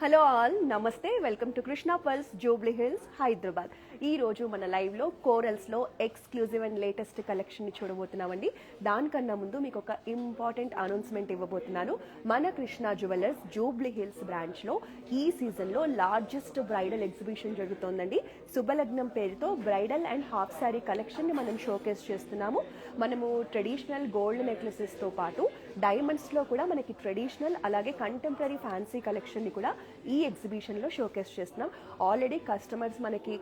Hello all, నమస్తే. Welcome to Krishna pulse, Jubilee hills, Hyderabad. ఈ రోజు మన లైవ్లో కోరల్స్లో ఎక్స్క్లూజివ్ అండ్ లేటెస్ట్ కలెక్షన్ని చూడబోతున్నామండి. దానికన్నా ముందు మీకు ఒక ఇంపార్టెంట్ అనౌన్స్మెంట్ ఇవ్వబోతున్నాను. మన కృష్ణ జ్యువెలర్స్ జూబ్లీ హిల్స్ బ్రాంచ్లో ఈ సీజన్లో లార్జెస్ట్ బ్రైడల్ ఎగ్జిబిషన్ జరుగుతోందండి. శుభలగ్నం పేరుతో బ్రైడల్ అండ్ హాఫ్ శారీ కలెక్షన్ని మనం షోకేస్ చేస్తున్నాము. మనము ట్రెడిషనల్ గోల్డ్ నెక్లెసెస్తో పాటు డైమండ్స్లో కూడా మనకి ట్రెడిషనల్ అలాగే కంటెంపరీ ఫ్యాన్సీ కలెక్షన్ని కూడా ఈ ఎగ్జిబిషన్లో షోకేస్ చేస్తున్నాం. ఆల్రెడీ కస్టమర్స్ మనకి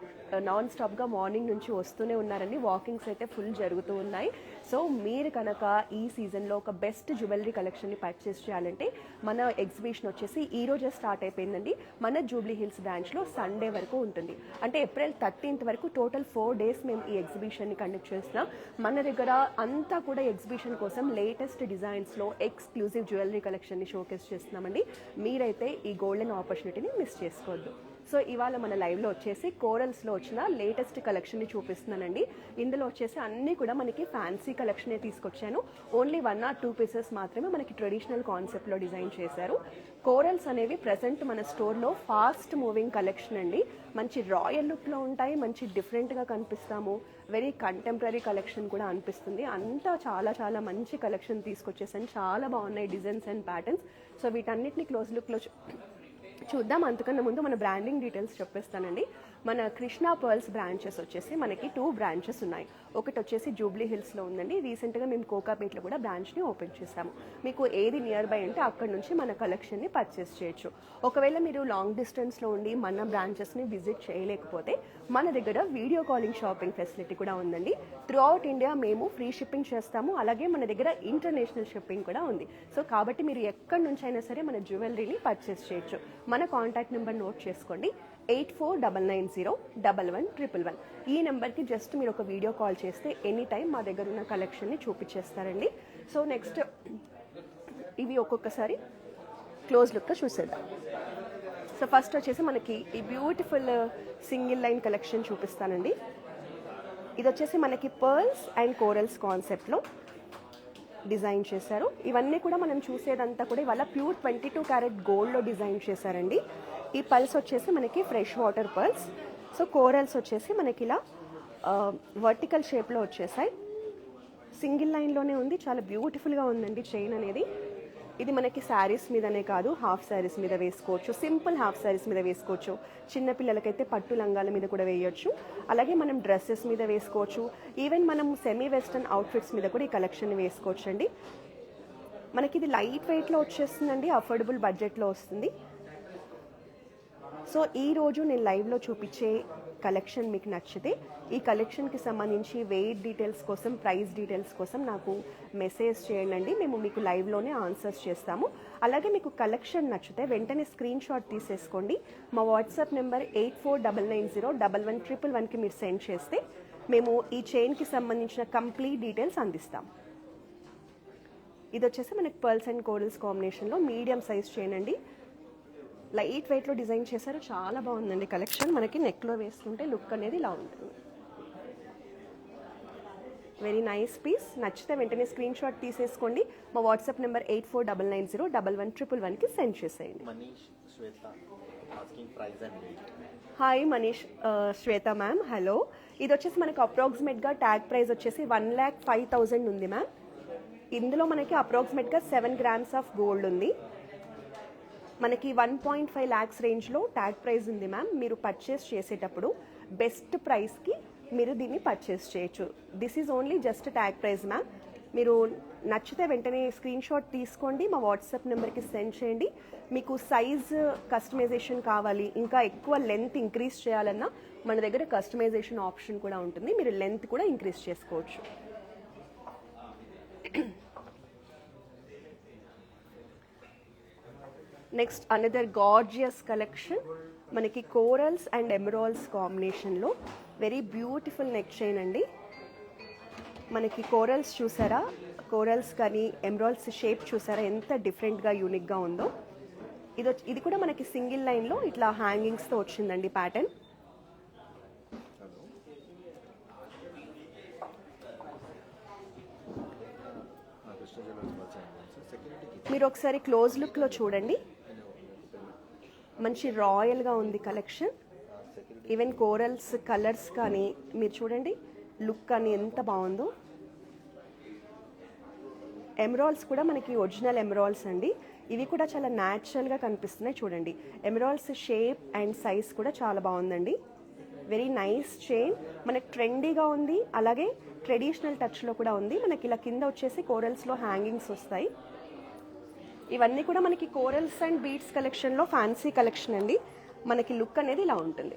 నాన్ స్టాప్గా మార్నింగ్ నుంచి వస్తూనే ఉన్నారండి. వాకింగ్స్ అయితే ఫుల్ జరుగుతూ ఉన్నాయి. సో మీరు కనుక ఈ సీజన్లో ఒక బెస్ట్ జ్యువెలరీ కలెక్షన్ని పర్చేస్ చేయాలంటే మన ఎగ్జిబిషన్ వచ్చేసి ఈ రోజే స్టార్ట్ అయిపోయిందండి. మన జూబ్లీ హిల్స్ బ్రాంచ్లో సండే వరకు ఉంటుంది. అంటే ఏప్రిల్ 13th వరకు టోటల్ 4 days మేము ఈ ఎగ్జిబిషన్ని కండక్ట్ చేస్తున్నాం. మన దగ్గర అంతా కూడా ఎగ్జిబిషన్ కోసం లేటెస్ట్ డిజైన్స్లో ఎక్స్క్లూజివ్ జ్యువెలరీ కలెక్షన్ని షోకేస్ చేస్తున్నామండి. మీరైతే ఈ గోల్డెన్ ఆపర్చునిటీని మిస్ చేసుకోవద్దు. సో ఇవాళ మన లైవ్లో వచ్చేసి కోరల్స్లో వచ్చిన లేటెస్ట్ కలెక్షన్ని చూపిస్తున్నానండి. ఇందులో వచ్చేసి అన్నీ కూడా మనకి ఫ్యాన్సీ కలెక్షనే తీసుకొచ్చాను. ఓన్లీ 1 or 2 pieces మాత్రమే మనకి ట్రెడిషనల్ కాన్సెప్ట్లో డిజైన్ చేశారు. కోరల్స్ అనేవి ప్రజెంట్ మన స్టోర్లో ఫాస్ట్ మూవింగ్ కలెక్షన్ అండి. మంచి రాయల్ లుక్లో ఉంటాయి, మంచి డిఫరెంట్గా కనిపిస్తాము. వెరీ కంటెంపరీ కలెక్షన్ కూడా అనిపిస్తుంది. అంతా చాలా చాలా మంచి కలెక్షన్ తీసుకొచ్చేసాను. చాలా బాగున్నాయి డిజైన్స్ అండ్ ప్యాటర్న్స్. సో వీటన్నిటిని క్లోజ్ లుక్లో చూద్దాం. అంతకన్నా ముందు మన బ్రాండింగ్ డీటెయిల్స్ చెప్పేస్తానండి. మన కృష్ణ పర్ల్స్ బ్రాంచెస్ వచ్చేసి మనకి 2 branches ఉన్నాయి. ఒకటి వచ్చేసి జూబ్లీ హిల్స్లో ఉందండి. రీసెంట్గా మేము కోకాపేట్లో కూడా బ్రాంచ్ని ఓపెన్ చేశాము. మీకు ఏది నియర్ బై అంటే అక్కడ నుంచి మన కలెక్షన్ని పర్చేస్ చేయొచ్చు. ఒకవేళ మీరు లాంగ్ డిస్టెన్స్లో ఉండి మన బ్రాంచెస్ని విజిట్ చేయలేకపోతే మన దగ్గర వీడియో కాలింగ్ షాపింగ్ ఫెసిలిటీ కూడా ఉందండి. త్రూ అవుట్ ఇండియా మేము ఫ్రీ షిప్పింగ్ చేస్తాము. అలాగే మన దగ్గర ఇంటర్నేషనల్ షిప్పింగ్ కూడా ఉంది. సో కాబట్టి మీరు ఎక్కడి నుంచి అయినా సరే మన జ్యువెలరీని పర్చేస్ చేయొచ్చు. మన కాంటాక్ట్ నెంబర్ నోట్ చేసుకోండి, 8499011111. ఈ నెంబర్కి జస్ట్ మీరు ఒక వీడియో కాల్ చేస్తే ఎనీ టైం మా దగ్గర ఉన్న కలెక్షన్ని చూపించేస్తారండి. సో నెక్స్ట్ ఇవి ఒక్కొక్కసారి క్లోజ్ లుక్గా చూసేద్దాం. సో ఫస్ట్ వచ్చేసి మనకి ఈ బ్యూటిఫుల్ సింగిల్ లైన్ కలెక్షన్ చూపిస్తానండి. ఇది వచ్చేసి మనకి పర్ల్స్ అండ్ కోరల్స్ కాన్సెప్ట్లో డిజైన్ చేశారు. ఇవన్నీ కూడా మనం చూసేదంతా కూడా ఇవాళ ప్యూర్ 22 క్యారెట్ గోల్డ్లో డిజైన్ చేశారండి. ఈ పల్స్ వచ్చేసి మనకి fresh water pearls. So corals వచ్చేసి మనకి ఇలా వర్టికల్ షేప్లో వచ్చేసాయి. సింగిల్ లైన్లోనే ఉంది. చాలా బ్యూటిఫుల్గా ఉందండి చైన్ అనేది. ఇది మనకి శారీస్ మీదనే కాదు, హాఫ్ శారీస్ మీద వేసుకోవచ్చు, సింపుల్ హాఫ్ శారీస్ మీద వేసుకోవచ్చు. చిన్నపిల్లలకైతే పట్టు లంగాల మీద కూడా వేయొచ్చు. అలాగే మనం డ్రెస్సెస్ మీద వేసుకోవచ్చు. ఈవెన్ మనం సెమీ వెస్టర్న్ అవుట్ఫిట్స్ మీద కూడా ఈ కలెక్షన్ వేసుకోవచ్చు అండి. మనకి ఇది లైట్ వెయిట్లో వచ్చేస్తుందండి, అఫోర్డబుల్ బడ్జెట్లో వస్తుంది. సో ఈరోజు నేను లైవ్లో చూపించే కలెక్షన్ మీకు నచ్చితే ఈ కలెక్షన్కి సంబంధించి వెయిట్ డీటెయిల్స్ కోసం, ప్రైస్ డీటెయిల్స్ కోసం నాకు మెసేజ్ చేయండి. మేము మీకు లైవ్లోనే ఆన్సర్స్ చేస్తాము. అలాగే మీకు కలెక్షన్ నచ్చితే వెంటనే స్క్రీన్ షాట్ తీసేసుకోండి. మా వాట్సాప్ నెంబర్ 8499011111కి మీరు సెండ్ చేస్తే మేము ఈ చైన్కి సంబంధించిన కంప్లీట్ డీటెయిల్స్ అందిస్తాం. ఇది వచ్చేసి మనకి పర్ల్స్ అండ్ కోరల్స్ కాంబినేషన్లో మీడియం సైజ్ చైన్ అండి. లైట్ వెయిట్లో డిజైన్ చేశారు. చాలా బాగుందండి కలెక్షన్. మనకి నెక్లో వేసుకుంటే లుక్ అనేది ఇలా ఉంటుంది. Very nice piece. నచ్చితే వెంటనే స్క్రీన్ షాట్ తీసేసుకోండి. మా వాట్సాప్ నెంబర్ 8499011111కి సెండ్ చేసేయండి. Hi Manish, Shweta ma'am, hello. ఇది వచ్చేసి మనకి అప్రాక్సిమేట్గా ట్యాగ్ ప్రైస్ వచ్చేసి 1,05,000 ఉంది మ్యామ్. ఇందులో మనకి అప్రాక్సిమేట్గా 7 grams ఆఫ్ గోల్డ్ ఉంది. మనకి 1.5 lakhs రేంజ్లో ట్యాగ్ ప్రైస్ ఉంది మ్యామ్. మీరు పర్చేస్ చేసేటప్పుడు బెస్ట్ ప్రైస్కి మీరు దీన్ని పర్చేస్ చేయొచ్చు. This is only just tag price ma'am. మీరు నచ్చితే వెంటనే స్క్రీన్ షాట్ తీసుకోండి, మా వాట్సాప్ నెంబర్కి సెండ్ చేయండి. మీకు సైజ్ కస్టమైజేషన్ కావాలి, ఇంకా ఎక్కువ లెంత్ ఇంక్రీజ్ చేయాలన్నా మన దగ్గర కస్టమైజేషన్ ఆప్షన్ కూడా ఉంటుంది. మీరు లెంత్ కూడా ఇంక్రీజ్ చేసుకోవచ్చు. Next another gorgeous collection. మనకి కోరల్స్ అండ్ ఎమరాల్డ్స్ కాంబినేషన్లో వెరీ బ్యూటిఫుల్ నెక్ చైన్ అండి. మనకి కోరల్స్ చూసారా, కోరల్స్ కానీ ఎమరాల్డ్స్ షేప్ చూసారా ఎంత డిఫరెంట్గా యూనిక్గా ఉందో. ఇది కూడా మనకి సింగిల్ లైన్లో ఇట్లా హ్యాంగింగ్స్తో వచ్చిందండి ప్యాటర్న్. మీరు ఒకసారి క్లోజ్ లుక్లో చూడండి. మంచి రాయల్గా ఉంది కలెక్షన్. ఈవెన్ కోరల్స్ కలర్స్ కానీ మీరు చూడండి, లుక్ కానీ ఎంత బాగుందో. ఎమరాల్డ్స్ కూడా మనకి ఒరిజినల్ ఎమరాల్డ్స్ అండి. ఇవి కూడా చాలా న్యాచురల్గా కనిపిస్తున్నాయి చూడండి. ఎమరాల్డ్స్ షేప్ అండ్ సైజ్ కూడా చాలా బాగుందండి. వెరీ నైస్ చైన్, మనకి ట్రెండీగా ఉంది, అలాగే ట్రెడిషనల్ టచ్లో కూడా ఉంది. మనకి ఇలా కింద వచ్చేసి కోరల్స్లో హ్యాంగింగ్స్ వస్తాయి. ఇవన్నీ కూడా మనకి కోరల్స్ అండ్ బీడ్స్ కలెక్షన్లో ఫ్యాన్సీ కలెక్షన్ అండి. మనకి లుక్ అనేది ఇలా ఉంటుంది.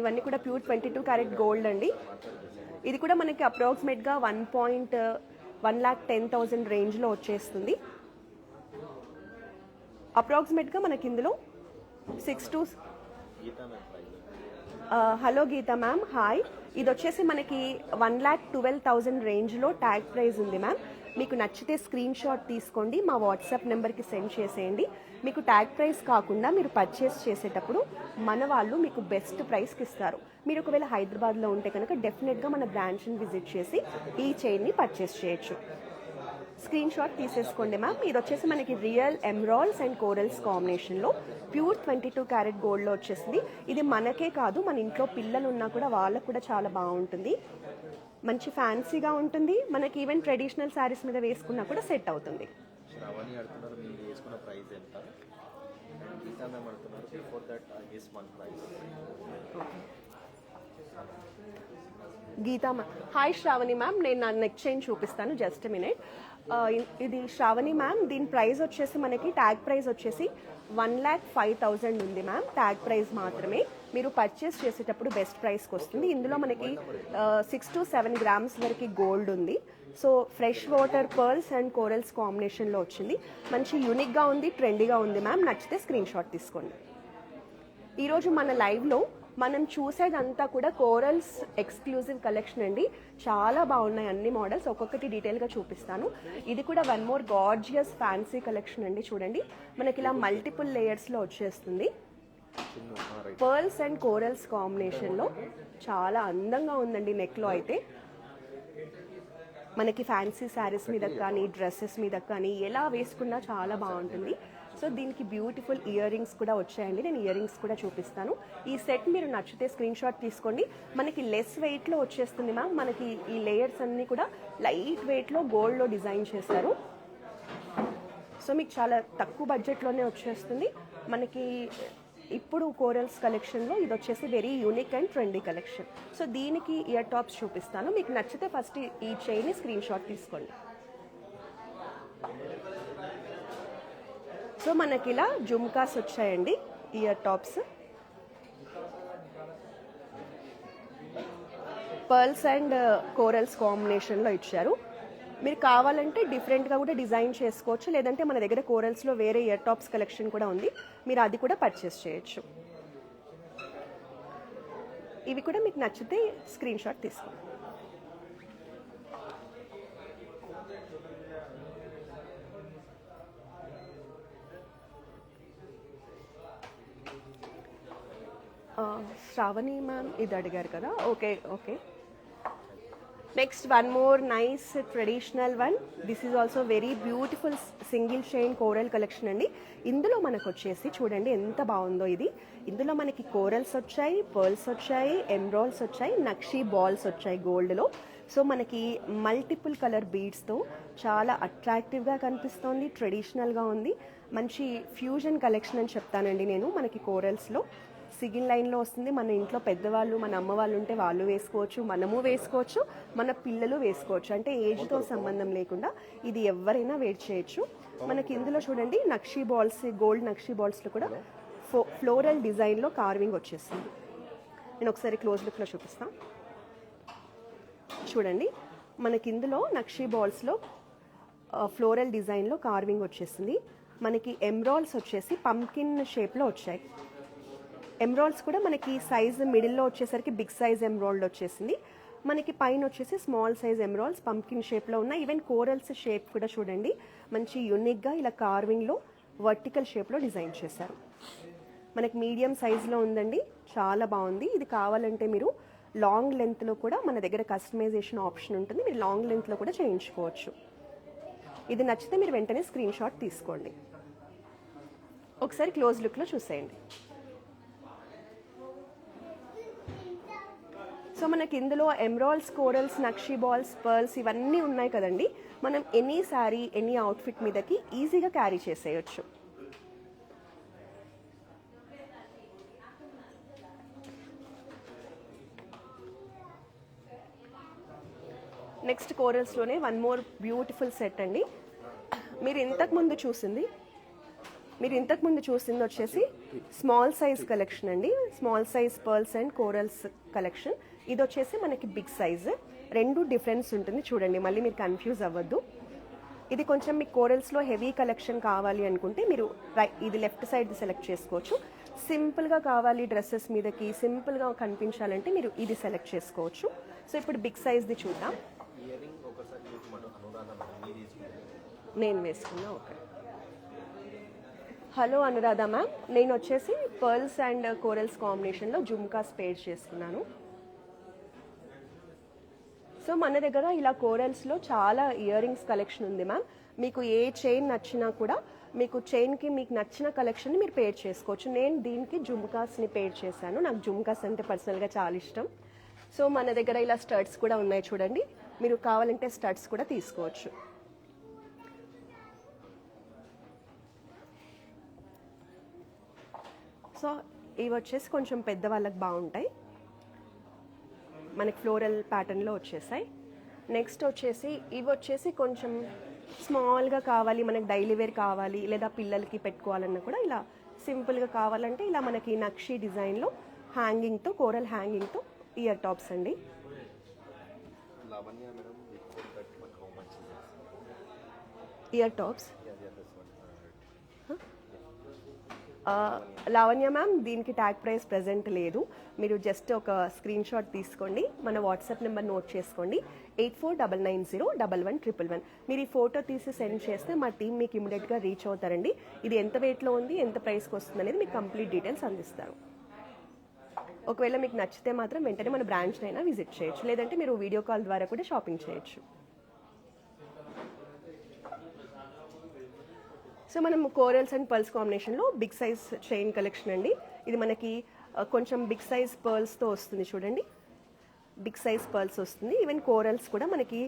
ఇవన్నీ కూడా ప్యూర్ 22 క్యారెట్ గోల్డ్ అండి. ఇది కూడా మనకి అప్రాక్సిమేట్గా 1,10,000 రేంజ్లో వచ్చేస్తుంది. అప్రాక్సిమేట్గా మనకి ఇందులో 6 to hello Geeta ma'am, hi. ఇది వచ్చేసి మనకి 1,12,000 రేంజ్లో ట్యాగ్ ప్రైస్ ఉంది మ్యామ్. మీకు నచ్చితే స్క్రీన్ షాట్ తీసుకోండి, మా వాట్సాప్ నెంబర్కి సెండ్ చేసేయండి. మీకు ట్యాగ్ ప్రైస్ కాకుండా మీరు పర్చేస్ చేసేటప్పుడు మన వాళ్ళు మీకు బెస్ట్ ప్రైస్కి ఇస్తారు. మీరు ఒకవేళ హైదరాబాద్లో ఉంటే కనుక డెఫినెట్గా మన బ్రాంచ్ని విజిట్ చేసి ఈ చైన్ని పర్చేస్ చేయొచ్చు. స్క్రీన్ షాట్ తీసేసుకోండి మ్యామ్. ఇది వచ్చేసి మనకి రియల్ ఎమరాల్డ్స్ అండ్ కోరల్స్ కాంబినేషన్లో ప్యూర్ 22 క్యారెట్ గోల్డ్లో వచ్చేసింది. ఇది మనకే కాదు, మన ఇంట్లో పిల్లలు ఉన్నా కూడా వాళ్ళకు కూడా చాలా బాగుంటుంది. మంచి ఫ్యాన్సీగా ఉంటుంది. మనకి ఈవెన్ ట్రెడిషనల్ శారీస్ మీద వేసుకున్నా కూడా సెట్ అవుతుంది. Geeta ma'am, hi Shravani ma'am. నేను నా నెక్ చైన్ చూపిస్తాను, జస్ట్ మినిట్. ఇది శ్రావణి మ్యామ్, దీని ప్రైస్ వచ్చేసి మనకి ట్యాగ్ ప్రైస్ వచ్చేసి 1,05,000 ఉంది మ్యామ్. ట్యాగ్ ప్రైస్ మాత్రమే. మీరు పర్చేస్ చేసేటప్పుడు బెస్ట్ ప్రైస్కి వస్తుంది. ఇందులో మనకి 6 to 7 గ్రామ్స్ వరకు గోల్డ్ ఉంది. So fresh water pearls and corals కాంబినేషన్లో వచ్చింది. మంచి యూనిక్గా ఉంది, ట్రెండీగా ఉంది మ్యామ్. నచ్చితే స్క్రీన్ షాట్ తీసుకోండి. ఈరోజు మన లైవ్లో మనం చూసేదంతా కూడా కోరల్స్ ఎక్స్క్లూజివ్ కలెక్షన్ అండి. చాలా బాగున్నాయి అన్ని మోడల్స్, ఒక్కొక్కటి డీటెయిల్గా చూపిస్తాను. ఇది కూడా one more gorgeous fancy collection అండి. చూడండి, మనకి ఇలా మల్టిపుల్ లేయర్స్లో వచ్చేస్తుంది. పర్ల్స్ అండ్ కోరల్స్ కాంబినేషన్లో చాలా అందంగా ఉందండి. నెక్లో అయితే మనకి ఫ్యాన్సీ శారీస్ మీద కానీ డ్రెస్సెస్ మీద కానీ ఎలా వేసుకున్నా చాలా బాగుంటుంది. సో దీనికి బ్యూటిఫుల్ ఇయర్ రింగ్స్ కూడా వచ్చాయండి. నేను ఇయర్ రింగ్స్ కూడా చూపిస్తాను. ఈ సెట్ మీరు నచ్చితే స్క్రీన్ షాట్ తీసుకోండి. మనకి లెస్ వెయిట్లో వచ్చేస్తుంది మ్యామ్. మనకి ఈ లేయర్స్ అన్నీ కూడా లైట్ వెయిట్లో గోల్డ్లో డిజైన్ చేశారు. సో మీకు చాలా తక్కువ బడ్జెట్లోనే వచ్చేస్తుంది. మనకి ఇప్పుడు కోరల్స్ కలెక్షన్లో ఇది వచ్చేసి very unique and trendy collection. So దీనికి ఇయర్ టాప్స్ చూపిస్తాను. మీకు నచ్చితే ఫస్ట్ ఈ చైన్ స్క్రీన్ షాట్ తీసుకోండి. సో మనకి ఇలా జుమ్కాస్ వచ్చాయండి, ear tops. Pearls and corals కాంబినేషన్లో ఇచ్చారు. మీరు కావాలంటే డిఫరెంట్గా కూడా డిజైన్ చేసుకోవచ్చు, లేదంటే మన దగ్గర కోరల్స్లో వేరే ఇయర్ టాప్స్ కలెక్షన్ కూడా ఉంది, మీరు అది కూడా పర్చేస్ చేయొచ్చు. ఇవి కూడా మీకు నచ్చితే స్క్రీన్ షాట్ తీసుకోండి. శ్రావణి మ్యామ్ ఇది అడిగారు కదా, okay okay. Next one more nice traditional one. This is also very beautiful single chain coral collection అండి. ఇందులో మనకు వచ్చేసి చూడండి ఎంత బాగుందో ఇది. ఇందులో మనకి కోరల్స్ వచ్చాయి, పర్ల్స్ వచ్చాయి, ఎమరాల్డ్స్ వచ్చాయి, నక్షీ బాల్స్ వచ్చాయి గోల్డ్లో. సో మనకి మల్టిపుల్ కలర్ బీడ్స్తో చాలా అట్రాక్టివ్గా కనిపిస్తోంది, ట్రెడిషనల్గా ఉంది. మంచి ఫ్యూజన్ కలెక్షన్ అని చెప్తానండి నేను. మనకి కోరల్స్లో సిగిన్ లైన్లో వస్తుంది. మన ఇంట్లో పెద్దవాళ్ళు, మన అమ్మ వాళ్ళు ఉంటే వాళ్ళు వేసుకోవచ్చు, మనము వేసుకోవచ్చు, మన పిల్లలు వేసుకోవచ్చు. అంటే ఏజ్తో సంబంధం లేకుండా ఇది ఎవరైనా వేర్ చేయొచ్చు. మనకి ఇందులో చూడండి నక్షీ బాల్స్, గోల్డ్ నక్షీ బాల్స్లో కూడా ఫ్లోరల్ డిజైన్లో కార్వింగ్ వచ్చేస్తుంది. నేను ఒకసారి క్లోజ్ లుక్లో చూపిస్తాను. చూడండి మనకి ఇందులో నక్షీ బాల్స్లో ఫ్లోరల్ డిజైన్లో కార్వింగ్ వచ్చేసింది. మనకి ఎమరాల్డ్స్ వచ్చేసి పంకిన్ షేప్లో వచ్చాయి. ఎమరాల్డ్స్ కూడా మనకి సైజ్ మిడిల్లో వచ్చేసరికి బిగ్ సైజ్ ఎమరాల్డ్ వచ్చేసింది. మనకి పైన వచ్చేసి స్మాల్ సైజ్ ఎమరాల్డ్స్ పంకిన్ షేప్లో ఉన్నాయి. ఈవెన్ కోరల్స్ షేప్ కూడా చూడండి మంచి యూనిక్గా ఇలా కార్వింగ్లో వర్టికల్ షేప్లో డిజైన్ చేశారు. మనకి మీడియం సైజులో ఉందండి, చాలా బాగుంది. ఇది కావాలంటే మీరు లాంగ్ లెంత్లో కూడా మన దగ్గర కస్టమైజేషన్ ఆప్షన్ ఉంటుంది, మీరు లాంగ్ లెంత్లో కూడా చేయించుకోవచ్చు. ఇది నచ్చితే మీరు వెంటనే స్క్రీన్ షాట్ తీసుకోండి. ఒకసారి క్లోజ్ లుక్లో చూసేయండి. సో మనకి ఇందులో emeralds, corals, nakshi balls, pearls ఇవన్నీ ఉన్నాయి కదండి. మనం ఎనీ శారీ, ఎనీ అవుట్ఫిట్ మీదకి ఈజీగా క్యారీ చేసేయచ్చు. నెక్స్ట్ కోరల్స్లోనే వన్ మోర్ బ్యూటిఫుల్ సెట్ అండి. మీరు ఇంతకుముందు చూసింది వచ్చేసి స్మాల్ సైజ్ కలెక్షన్ అండి. Small size pearls and corals collection. ఇది వచ్చేసి మనకి బిగ్ సైజ్. రెండు డిఫరెన్స్ ఉంటుంది చూడండి, మళ్ళీ మీరు కన్ఫ్యూజ్ అవ్వద్దు. ఇది కొంచెం మీకు కోరల్స్లో హెవీ కలెక్షన్ కావాలి అనుకుంటే మీరు ఇది లెఫ్ట్ సైడ్ సెలెక్ట్ చేసుకోవచ్చు. సింపుల్గా కావాలి డ్రెస్సెస్ మీదకి, సింపుల్గా కనిపించాలంటే మీరు ఇది సెలెక్ట్ చేసుకోవచ్చు. సో ఇప్పుడు బిగ్ సైజ్ది చూద్దాం. నేను వేసుకున్నా. ఓకే, హలో అనురాధ మ్యామ్, నేను వచ్చేసి పర్ల్స్ అండ్ కోరల్స్ కాంబినేషన్లో జుమ్కాస్ పేర్ చేసుకున్నాను. సో మన దగ్గర ఇలా కోరల్స్లో చాలా ఇయర్ రింగ్స్ కలెక్షన్ ఉంది మ్యామ్. మీకు ఏ చైన్ నచ్చినా కూడా మీకు చైన్కి మీకు నచ్చిన కలెక్షన్ని మీరు పేర్ చేసుకోవచ్చు. నేను దీనికి జుమ్కాస్ని పేర్ చేశాను. నాకు జుమ్కాస్ అంటే పర్సనల్గా చాలా ఇష్టం. సో మన దగ్గర ఇలా స్టడ్స్ కూడా ఉన్నాయి చూడండి. మీరు కావాలంటే స్టడ్స్ కూడా తీసుకోవచ్చు. సో ఇవి వచ్చేసి కొంచెం పెద్దవాళ్ళకి బాగుంటాయి. మనకి ఫ్లోరల్ ప్యాటర్న్లో వచ్చేసాయి. నెక్స్ట్ వచ్చేసి ఇవి వచ్చేసి కొంచెం స్మాల్గా కావాలి, మనకి డైలీ వేర్ కావాలి, లేదా పిల్లలకి పెట్టుకోవాలన్నా కూడా ఇలా సింపుల్గా కావాలంటే ఇలా మనకి నక్షీ డిజైన్లో హ్యాంగింగ్తో, కోరల్ హ్యాంగింగ్తో ఇయర్ టాప్స్ అండి. ఇయర్ టాప్స్ లావణ్య మ్యామ్, దీనికి ట్యాగ్ ప్రైస్ ప్రెజెంట్ లేదు. మీరు జస్ట్ ఒక స్క్రీన్ షాట్ తీసుకోండి, మన వాట్సాప్ నెంబర్ నోట్ చేసుకోండి, 8499011111. మీరు ఈ ఫోటో తీసి సెండ్ చేస్తే మా టీం మీకు ఇమీడియట్గా రీచ్ అవుతారండి. ఇది ఎంత వెయిట్లో ఉంది, ఎంత ప్రైస్కి వస్తుంది అనేది మీకు కంప్లీట్ డీటెయిల్స్ అందిస్తారు. ఒకవేళ మీకు నచ్చితే మాత్రం వెంటనే మన బ్రాంచ్ని అయినా విజిట్ చేయొచ్చు, లేదంటే మీరు వీడియో కాల్ ద్వారా కూడా షాపింగ్ చేయొచ్చు. సో మనం కోరల్స్ అండ్ పర్ల్స్ కాంబినేషన్లో బిగ్ సైజ్ చైన్ కలెక్షన్ అండి. ఇది మనకి కొంచెం బిగ్ సైజ్ పర్ల్స్తో వస్తుంది చూడండి. బిగ్ సైజ్ పర్ల్స్ వస్తుంది. ఈవెన్ కోరల్స్ కూడా మనకి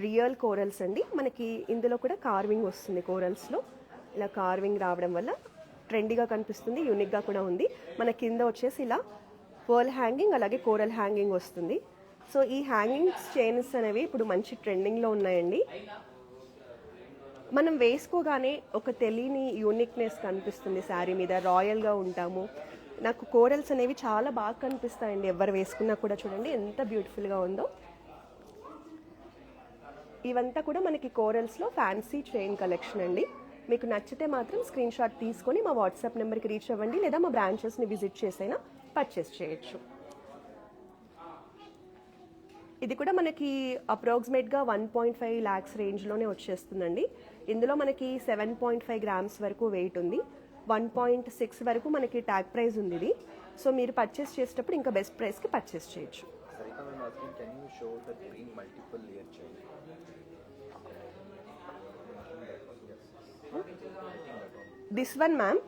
రియల్ కోరల్స్ అండి. మనకి ఇందులో కూడా కార్వింగ్ వస్తుంది. కోరల్స్లో ఇలా కార్వింగ్ రావడం వల్ల ట్రెండీగా కనిపిస్తుంది, యూనిక్గా కూడా ఉంది. మన కింద వచ్చేసి ఇలా పర్ల్ హ్యాంగింగ్, అలాగే కోరల్ హ్యాంగింగ్ వస్తుంది. సో ఈ హ్యాంగింగ్ చైన్స్ అనేవి ఇప్పుడు మంచి ట్రెండింగ్లో ఉన్నాయండి. మనం వేసుకోగానే ఒక తెలియని యూనిక్నెస్ కనిపిస్తుంది శారీ మీద, రాయల్గా ఉంటాము. నాకు కోరల్స్ అనేవి చాలా బాగా కనిపిస్తాయండి, ఎవరు వేసుకున్నా కూడా. చూడండి ఎంత బ్యూటిఫుల్గా ఉందో. ఇవంతా కూడా మనకి కోరల్స్లో ఫ్యాన్సీ చైన్ కలెక్షన్ అండి. మీకు నచ్చితే మాత్రం స్క్రీన్ షాట్ తీసుకొని మా వాట్సాప్ నెంబర్కి రీచ్ అవ్వండి, లేదా మా బ్రాంచెస్ని విజిట్ చేసైనా పర్చేస్ చేయొచ్చు. ఇది కూడా మనకి అప్రాక్సిమేట్గా 1.5 lakhs రేంజ్లోనే వచ్చేస్తుందండి. ఇందులో మనకి 7.5 grams వరకు వెయిట్ ఉంది. 1.6 వరకు మనకి ట్యాగ్ ప్రైస్ ఉంది ఇది. సో మీరు పర్చేస్ చేసేటప్పుడు ఇంకా బెస్ట్ ప్రైస్కి పర్చేస్ చేయొచ్చు. This one ma'am.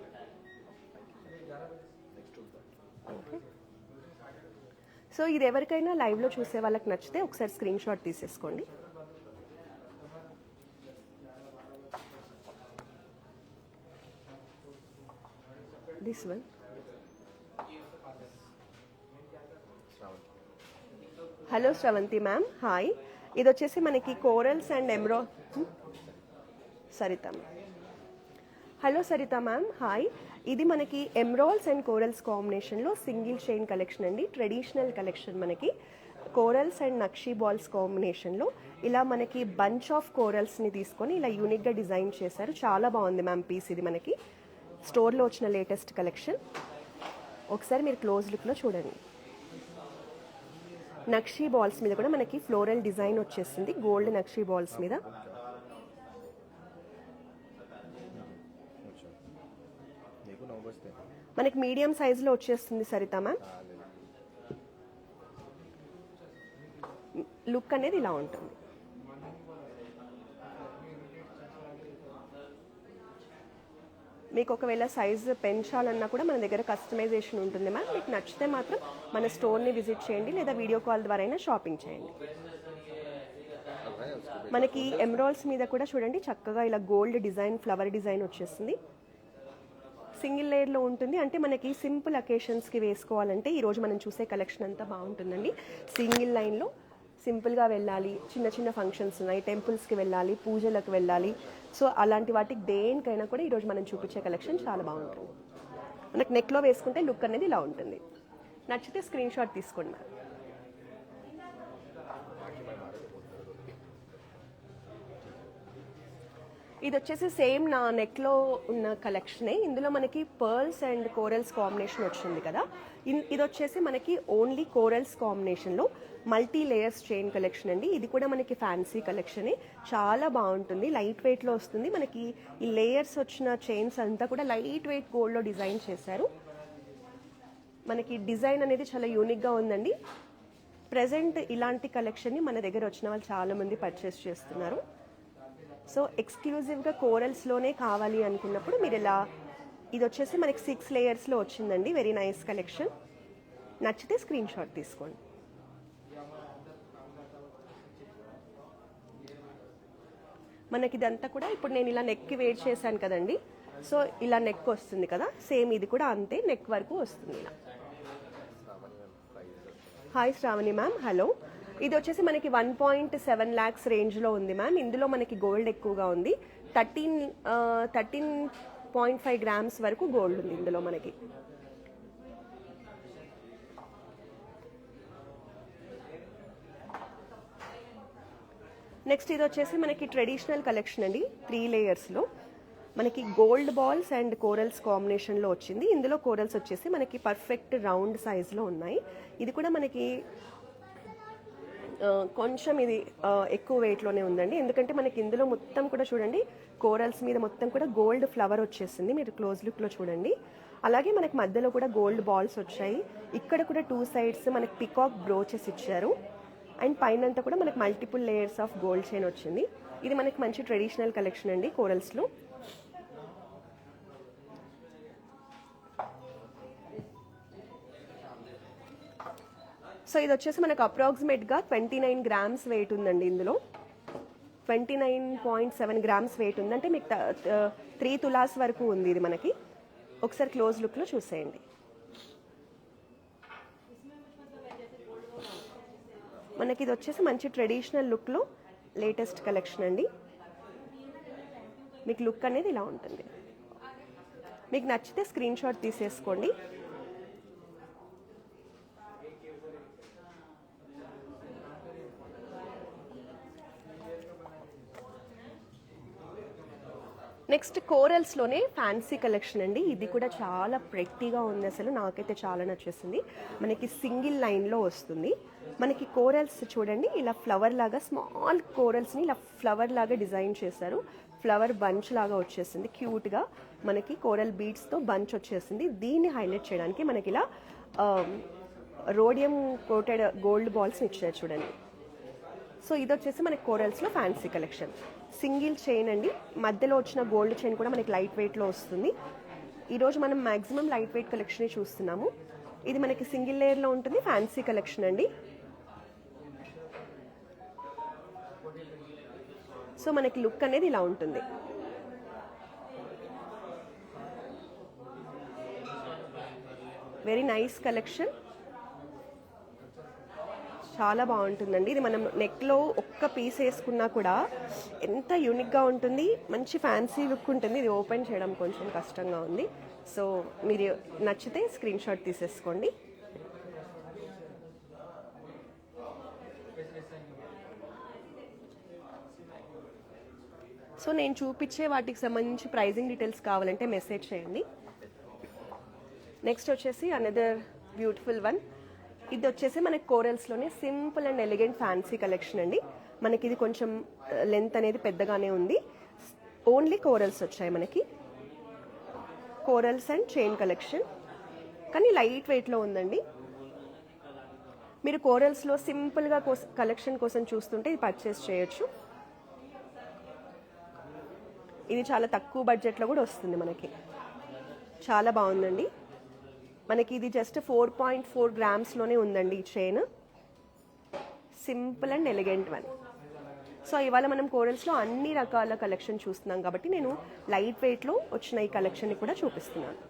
సో ఇది ఎవరికైనా లైవ్లో చూసే వాళ్ళకి నచ్చితే ఒకసారి స్క్రీన్ షాట్ తీసేసుకోండి. This one. Hello Sravanthi ma'am, hi. ఇది వచ్చేసి మనకి corals and Saritha. Hello Saritha ma'am, hi. ఇది మనకి ఎమరాల్డ్స్ అండ్ కోరల్స్ కాంబినేషన్లో సింగిల్ చైన్ కలెక్షన్ అండి. Traditional collection. మనకి కోరల్స్ అండ్ నక్షీ బాల్స్ కాంబినేషన్లో ఇలా మనకి బంచ్ ఆఫ్ కోరల్స్ని తీసుకొని ఇలా యూనిక్గా డిజైన్ చేశారు. చాలా బాగుంది మ్యామ్ పీస్. ఇది మనకి స్టోర్లో వచ్చిన లేటెస్ట్ కలెక్షన్. ఒకసారి మీరు క్లోజ్ లుక్లో చూడండి. నక్షీ బాల్స్ మీద కూడా మనకి ఫ్లోరల్ డిజైన్ వచ్చేసింది, గోల్డ్ నక్షీ బాల్స్ మీద. మనకి మీడియం సైజులో వచ్చేస్తుంది సరిత మ్యామ్. లుక్ అనేది ఇలా ఉంటుంది. మీకు ఒకవేళ సైజు పెంచాలన్నా కూడా మన దగ్గర కస్టమైజేషన్ ఉంటుంది మ్యామ్. మీకు నచ్చితే మాత్రం మన స్టోర్ని విజిట్ చేయండి, లేదా వీడియో కాల్ ద్వారా అయినా షాపింగ్ చేయండి. మనకి ఎమరాల్డ్స్ మీద కూడా చూడండి చక్కగా ఇలా గోల్డ్ డిజైన్, ఫ్లవర్ డిజైన్ వచ్చేస్తుంది. సింగిల్ లేయర్లో ఉంటుంది, అంటే మనకి సింపుల్ అకేషన్స్కి వేసుకోవాలంటే ఈరోజు మనం చూసే కలెక్షన్ అంతా బాగుంటుందండి. సింగిల్ లైన్లో సింపుల్గా వెళ్ళాలి, చిన్న చిన్న ఫంక్షన్స్ ఉన్నాయి, టెంపుల్స్కి వెళ్ళాలి, పూజలకు వెళ్ళాలి, సో అలాంటి వాటికి దేనికైనా కూడా ఈరోజు మనం చూపించే కలెక్షన్ చాలా బాగుంటుంది. మనకు నెక్లో వేసుకుంటే లుక్ అనేది ఇలా ఉంటుంది. నచ్చితే స్క్రీన్ షాట్ తీసుకోండి మ్యామ్. ఇది వచ్చేసి సేమ్ నా నెక్లో ఉన్న కలెక్షనే. ఇందులో మనకి పర్ల్స్ అండ్ కోరల్స్ కాంబినేషన్ వచ్చింది కదా. ఇది వచ్చేసి మనకి ఓన్లీ కోరల్స్ కాంబినేషన్లో మల్టీ లేయర్స్ చైన్ కలెక్షన్ అండి. ఇది కూడా మనకి ఫ్యాన్సీ కలెక్షనే, చాలా బాగుంటుంది. లైట్ వెయిట్లో వస్తుంది. మనకి ఈ లేయర్స్ వచ్చిన చైన్స్ అంతా కూడా లైట్ వెయిట్ గోల్డ్లో డిజైన్ చేశారు. మనకి డిజైన్ అనేది చాలా యూనిక్గా ఉందండి. ప్రజెంట్ ఇలాంటి కలెక్షన్ని మన దగ్గర వచ్చిన వాళ్ళు చాలామంది పర్చేస్ చేస్తున్నారు. సో ఎక్స్క్లూజివ్గా కోరల్స్లోనే కావాలి అనుకున్నప్పుడు మీరు ఇలా, ఇది వచ్చేసి మనకి 6 లేయర్స్లో వచ్చిందండి. Very nice collection. నచ్చితే స్క్రీన్ షాట్ తీసుకోండి. మనకి ఇదంతా కూడా ఇప్పుడు నేను ఇలా నెక్కి వెయిట్ చేశాను కదండి, సో ఇలా నెక్ వస్తుంది కదా, సేమ్ ఇది కూడా అంతే నెక్ వరకు వస్తుంది ఇలా. Hi Shravani ma'am, hello. ఇది వచ్చేసి మనకి 1.7 lakhs రేంజ్లో ఉంది మ్యామ్. ఇందులో మనకి గోల్డ్ ఎక్కువగా ఉంది. 13.5 grams వరకు గోల్డ్ ఉంది ఇందులో మనకి. నెక్స్ట్ ఇది వచ్చేసి మనకి ట్రెడిషనల్ కలెక్షన్ అండి. 3 లేయర్స్లో మనకి గోల్డ్ బాల్స్ అండ్ కోరల్స్ కాంబినేషన్లో వచ్చింది. ఇందులో కోరల్స్ వచ్చేసి మనకి పర్ఫెక్ట్ రౌండ్ సైజులో ఉన్నాయి. ఇది కూడా మనకి కొంచెం ఇది ఎక్కువ వెయిట్లోనే ఉందండి, ఎందుకంటే మనకి ఇందులో మొత్తం కూడా చూడండి కోరల్స్ మీద మొత్తం కూడా గోల్డ్ ఫ్లవర్ వచ్చేసింది. మీరు క్లోజ్ లుక్లో చూడండి. అలాగే మనకి మధ్యలో కూడా గోల్డ్ బాల్స్ వచ్చాయి. ఇక్కడ కూడా 2 sides మనకి పికాక్ బ్రోచెస్ ఇచ్చారు. అండ్ పైన అంతా కూడా మనకి multiple layers of gold chain వచ్చింది. ఇది మనకి మంచి ట్రెడిషనల్ కలెక్షన్ అండి కోరల్స్లో. సో ఇది వచ్చేసి మనకు అప్రాక్సిమేట్గా 29 grams వెయిట్ ఉందండి. ఇందులో 29.7 grams వెయిట్ ఉంది, అంటే మీకు 3 తులాస్ వరకు ఉంది ఇది మనకి. ఒకసారి క్లోజ్ లుక్లో చూసేయండి. మనకి ఇది వచ్చేసి మంచి ట్రెడిషనల్ లుక్లో లేటెస్ట్ కలెక్షన్ అండి. మీకు లుక్ అనేది ఇలా ఉంటుంది. మీకు నచ్చితే స్క్రీన్ షాట్ తీసేసుకోండి. నెక్స్ట్ కోరల్స్లోనే ఫ్యాన్సీ కలెక్షన్ అండి. ఇది కూడా చాలా ప్రెట్టీగా ఉంది, అసలు నాకైతే చాలా నచ్చేసింది. మనకి సింగిల్ లైన్లో వస్తుంది. మనకి కోరల్స్ చూడండి ఇలా ఫ్లవర్ లాగా, స్మాల్ కోరల్స్ని ఇలా ఫ్లవర్ లాగా డిజైన్ చేశారు. ఫ్లవర్ బంచ్ లాగా వచ్చేసింది క్యూట్గా. మనకి కోరల్ బీడ్స్తో బంచ్ వచ్చేసింది. దీన్ని హైలైట్ చేయడానికి మనకి ఇలా రోడియం కోటెడ్ గోల్డ్ బాల్స్ని ఇచ్చారు చూడండి. సో ఇది వచ్చేసి మనకి కోరల్స్లో ఫ్యాన్సీ కలెక్షన్. సింగిల్ చైన్ అండి. మధ్యలో వచ్చిన గోల్డ్ చైన్ కూడా మనకి లైట్ వెయిట్లో వస్తుంది. ఈరోజు మనం మ్యాక్సిమం లైట్ వెయిట్ కలెక్షనే చూస్తున్నాము. ఇది మనకి సింగిల్ లేయర్లో ఉంటుంది, ఫ్యాన్సీ కలెక్షన్ అండి. సో మనకి లుక్ అనేది ఇలా ఉంటుంది. వెరీ నైస్ కలెక్షన్, చాలా బాగుంటుందండి. ఇది మనం నెక్లో ఒక్క పీస్ వేసుకున్నా కూడా ఎంత యూనిక్గా ఉంటుంది, మంచి ఫ్యాన్సీ లుక్ ఉంటుంది. ఇది ఓపెన్ చేయడం కొంచెం కష్టంగా ఉంది. సో మీరు నచ్చితే స్క్రీన్ షాట్ తీసేసుకోండి. సో నేను చూపించే వాటికి సంబంధించి ప్రైజింగ్ డీటెయిల్స్ కావాలంటే మెసేజ్ చేయండి. నెక్స్ట్ వచ్చేసి అనదర్ బ్యూటిఫుల్ వన్. ఇది వచ్చేసి మనకి కోరల్స్లోనే simple and elegant fancy collection అండి. మనకి ఇది కొంచెం లెంత్ అనేది పెద్దగానే ఉంది. ఓన్లీ కోరల్స్ వచ్చాయి మనకి. కోరల్స్ అండ్ చైన్ కలెక్షన్, కానీ లైట్ వెయిట్లో ఉందండి. మీరు కోరల్స్లో సింపుల్గా కలెక్షన్ కోసం చూస్తుంటే ఇది పర్చేస్ చేయొచ్చు. ఇది చాలా తక్కువ బడ్జెట్లో కూడా వస్తుంది మనకి. చాలా బాగుందండి. మనకి ఇది జస్ట్ 4.4 గ్రామ్స్లోనే ఉందండి ఈ chain. Simple and elegant one. So ఇవాళ మనం కోరల్స్లో అన్ని రకాల కలెక్షన్ చూస్తున్నాం కాబట్టి నేను లైట్ వెయిట్లో వచ్చిన ఈ కలెక్షన్ని కూడా చూపిస్తున్నాను.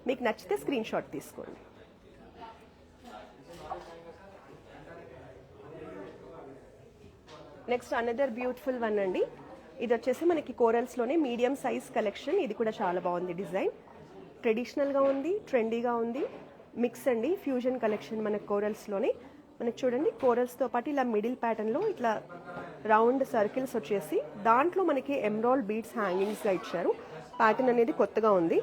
మీకు నచ్చితే స్క్రీన్ షాట్ తీసుకోండి. నెక్స్ట్ అనదర్ బ్యూటిఫుల్ వన్ అండి. ఇది వచ్చేసి మనకి కోరల్స్లోనే మీడియం సైజ్ కలెక్షన్. ఇది కూడా చాలా బాగుంది. డిజైన్ ట్రెడిషనల్గా ఉంది, ట్రెండీగా ఉంది, మిక్స్ అండి. ఫ్యూజన్ కలెక్షన్ మనకి కోరల్స్లోనే. మనకి చూడండి కోరల్స్తో పాటు ఇలా మిడిల్ ప్యాటర్న్లో ఇట్లా రౌండ్ సర్కిల్స్ వచ్చేసి దాంట్లో మనకి ఎమ్రాల్ బీడ్స్ హ్యాంగింగ్స్గా ఇచ్చారు. ప్యాటర్న్ అనేది కొత్తగా ఉంది.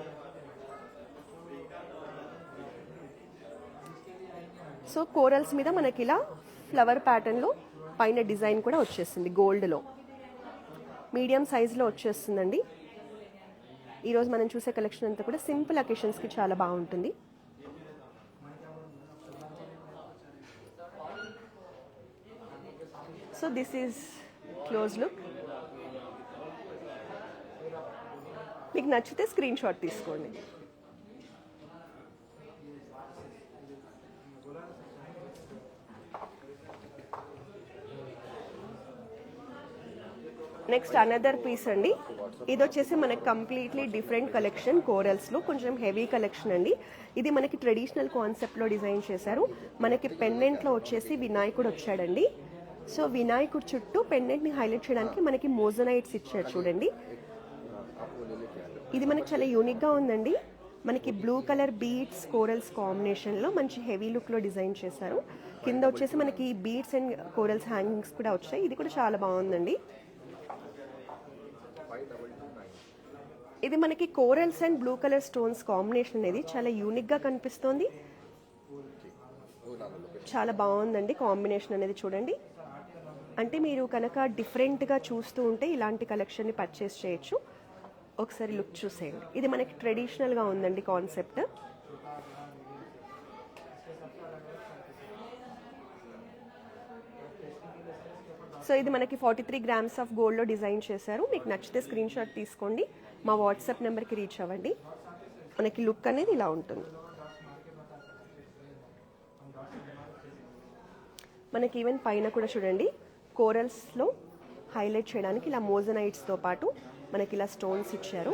సో కోరల్స్ మీద మనకి ఇలా ఫ్లవర్ ప్యాటర్న్లో పైన డిజైన్ కూడా వచ్చేసింది గోల్డ్లో. మీడియం సైజులో వచ్చేస్తుందండి. ఈరోజు మనం చూసే కలెక్షన్ అంతా కూడా సింపుల్ అకేషన్స్కి చాలా బాగుంటుంది. So this is close look. మీకు నచ్చితే స్క్రీన్ షాట్ తీసుకోండి. నెక్స్ట్ అనదర్ పీస్ అండి. ఇది వచ్చేసి మనకి కంప్లీట్లీ డిఫరెంట్ కలెక్షన్. కోరల్స్లో కొంచెం హెవీ కలెక్షన్ అండి. ఇది మనకి ట్రెడిషనల్ కాన్సెప్ట్లో డిజైన్ చేశారు. మనకి పెండెంట్లో వచ్చేసి వినాయకుడు వచ్చాడండి. సో వినాయకుడు చుట్టూ పెండెంట్ని హైలైట్ చేయడానికి మనకి మోజనైట్స్ ఇచ్చారు చూడండి. ఇది మనకి చాలా యూనిక్గా ఉందండి. మనకి బ్లూ కలర్ బీడ్స్ కోరల్స్ కాంబినేషన్లో మంచి హెవీ లుక్లో డిజైన్ చేశారు. కింద వచ్చేసి మనకి బీడ్స్ అండ్ కోరల్స్ హ్యాంగింగ్స్ కూడా వచ్చాయి. ఇది కూడా చాలా బాగుందండి. ఇది మనకి corals and blue colour stones combination అనేది చాలా యూనిక్గా కనిపిస్తోంది. చాలా బాగుందండి కాంబినేషన్ అనేది. చూడండి, అంటే మీరు కనుక డిఫరెంట్గా చూస్తూ ఉంటే ఇలాంటి కలెక్షన్ని పర్చేస్ చేయొచ్చు. ఒకసారి లుక్ చూసేయండి. ఇది మనకి ట్రెడిషనల్గా ఉందండి కాన్సెప్ట్. సో ఇది మనకి 43 గ్రామ్స్ ఆఫ్ గోల్డ్లో డిజైన్ చేశారు. మీకు నచ్చితే స్క్రీన్ షాట్ తీసుకోండి, మా వాట్సాప్ నెంబర్కి రీచ్ అవ్వండి. మనకి లుక్ అనేది ఇలా ఉంటుంది. మనకి ఈవెన్ పైన కూడా చూడండి కోరల్స్లో హైలైట్ చేయడానికి ఇలా మోజనైట్స్తో పాటు మనకి ఇలా స్టోన్స్ ఇచ్చారు.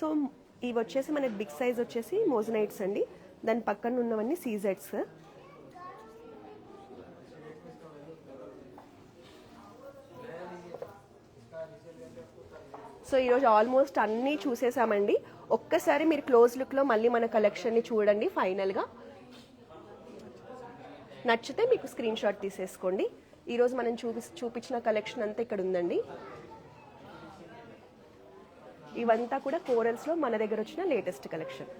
సో ఇవి వచ్చేసి మనకి బిగ్ సైజ్ వచ్చేసి మోజనైట్స్ అండి. దాని పక్కన ఉన్నవన్నీ సీజెడ్స్. సో ఈరోజు ఆల్మోస్ట్ అన్నీ చూసేసామండి. ఒక్కసారి మీరు క్లోజ్ లుక్లో మళ్ళీ మన కలెక్షన్ని చూడండి. ఫైనల్గా నచ్చితే మీకు స్క్రీన్ షాట్ తీసేసుకోండి. ఈరోజు మనం చూపించిన కలెక్షన్ అంతా ఇక్కడ ఉందండి. ఇవంతా కూడా కోరల్స్లో మన దగ్గర వచ్చిన లేటెస్ట్ కలెక్షన్.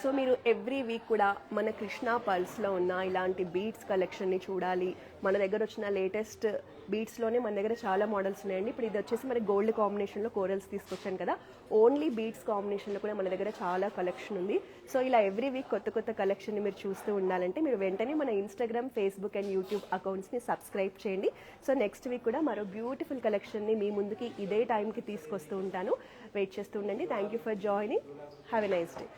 సో మీరు ఎవ్రీ వీక్ కూడా మన కృష్ణా పల్స్లో ఉన్న ఇలాంటి బీడ్స్ కలెక్షన్ని చూడాలి. మన దగ్గర వచ్చిన లేటెస్ట్ బీడ్స్లోనే మన దగ్గర చాలా మోడల్స్ ఉన్నాయండి. ఇప్పుడు ఇది వచ్చేసి మనకి గోల్డ్ కాంబినేషన్లో కోరల్స్ తీసుకొచ్చాను కదా. ఓన్లీ బీడ్స్ కాంబినేషన్లో కూడా మన దగ్గర చాలా కలెక్షన్ ఉంది. సో ఇలా ఎవ్రీ వీక్ కొత్త కొత్త కలెక్షన్ని మీరు చూస్తూ ఉండాలంటే మీరు వెంటనే మన ఇన్స్టాగ్రామ్, ఫేస్బుక్ అండ్ యూట్యూబ్ అకౌంట్స్ని సబ్స్క్రైబ్ చేయండి. సో నెక్స్ట్ వీక్ కూడా మరో బ్యూటిఫుల్ కలెక్షన్ని మీ ముందుకి ఇదే టైంకి తీసుకొస్తూ ఉంటాను. వెయిట్ చేస్తూ ఉండండి. Thank you for joining. Have a nice day.